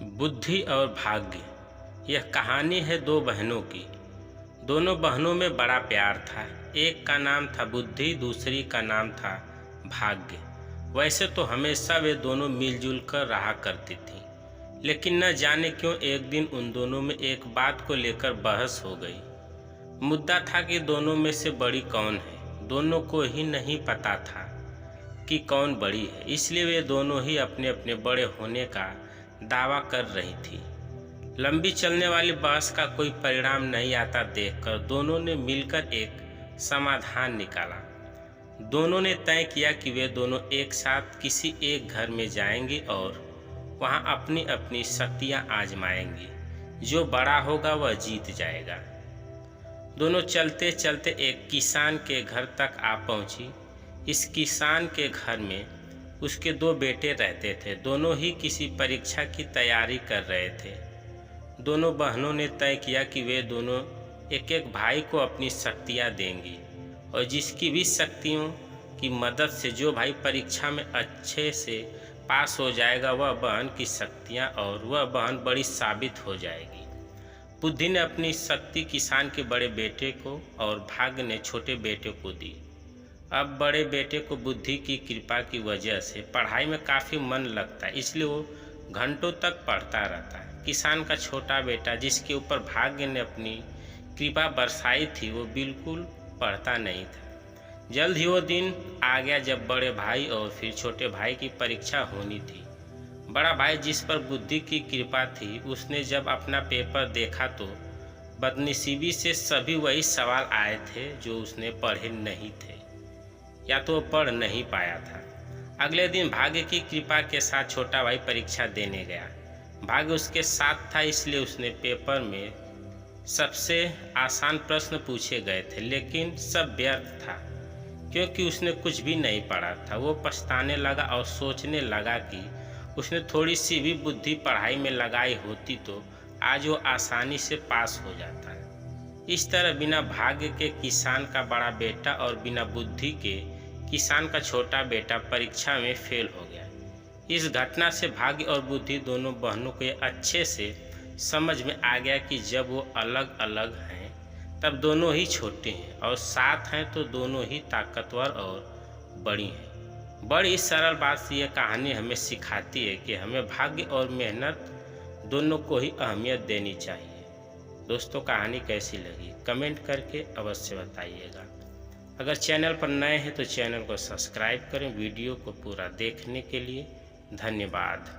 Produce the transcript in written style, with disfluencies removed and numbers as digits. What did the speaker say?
बुद्धि और भाग्य। यह कहानी है दो बहनों की। दोनों बहनों में बड़ा प्यार था। एक का नाम था बुद्धि, दूसरी का नाम था भाग्य। वैसे तो हमेशा वे दोनों मिलजुल कर रहा करती थीं, लेकिन न जाने क्यों एक दिन उन दोनों में एक बात को लेकर बहस हो गई। मुद्दा था कि दोनों में से बड़ी कौन है। दोनों को ही नहीं पता था कि कौन बड़ी है, इसलिए वे दोनों ही अपने अपने बड़े होने का दावा कर रही थी। लंबी चलने वाली बहस का कोई परिणाम नहीं आता देखकर दोनों ने मिलकर एक समाधान निकाला। दोनों ने तय किया कि वे दोनों एक साथ किसी एक घर में जाएंगे और वहां अपनी अपनी शक्तियां आजमाएंगे। जो बड़ा होगा वह जीत जाएगा। दोनों चलते चलते एक किसान के घर तक आ पहुंची। इस किसान के घर में उसके दो बेटे रहते थे। दोनों ही किसी परीक्षा की तैयारी कर रहे थे। दोनों बहनों ने तय किया कि वे दोनों एक एक भाई को अपनी शक्तियाँ देंगी और जिसकी भी शक्तियों की मदद से जो भाई परीक्षा में अच्छे से पास हो जाएगा वह बहन की शक्तियाँ और वह बहन बड़ी साबित हो जाएगी। बुद्धि ने अपनी शक्ति किसान के बड़े बेटे को और भाग्य ने छोटे बेटे को दी। अब बड़े बेटे को बुद्धि की कृपा की वजह से पढ़ाई में काफ़ी मन लगता है, इसलिए वो घंटों तक पढ़ता रहता है। किसान का छोटा बेटा जिसके ऊपर भाग्य ने अपनी कृपा बरसाई थी वो बिल्कुल पढ़ता नहीं था। जल्द ही वो दिन आ गया जब बड़े भाई और फिर छोटे भाई की परीक्षा होनी थी। बड़ा भाई जिस पर बुद्धि की कृपा थी उसने जब अपना पेपर देखा तो बदनसीबी से सभी वही सवाल आए थे जो उसने पढ़े नहीं थे या तो पढ़ नहीं पाया था। अगले दिन भाग्य की कृपा के साथ छोटा भाई परीक्षा देने गया। भाग्य उसके साथ था इसलिए उसने पेपर में सबसे आसान प्रश्न पूछे गए थे, लेकिन सब व्यर्थ था क्योंकि उसने कुछ भी नहीं पढ़ा था। वो पछताने लगा और सोचने लगा कि उसने थोड़ी सी भी बुद्धि पढ़ाई में लगाई होती तो आज वो आसानी से पास हो जाता। इस तरह बिना भाग्य के किसान का बड़ा बेटा और बिना बुद्धि के किसान का छोटा बेटा परीक्षा में फेल हो गया। इस घटना से भाग्य और बुद्धि दोनों बहनों को ये अच्छे से समझ में आ गया कि जब वो अलग अलग हैं तब दोनों ही छोटे हैं और साथ हैं तो दोनों ही ताकतवर और बड़ी हैं। बड़ी सरल बात से यह कहानी हमें सिखाती है कि हमें भाग्य और मेहनत दोनों को ही अहमियत देनी चाहिए। दोस्तों, कहानी कैसी लगी कमेंट करके अवश्य बताइएगा। अगर चैनल पर नए हैं तो चैनल को सब्सक्राइब करें। वीडियो को पूरा देखने के लिए धन्यवाद।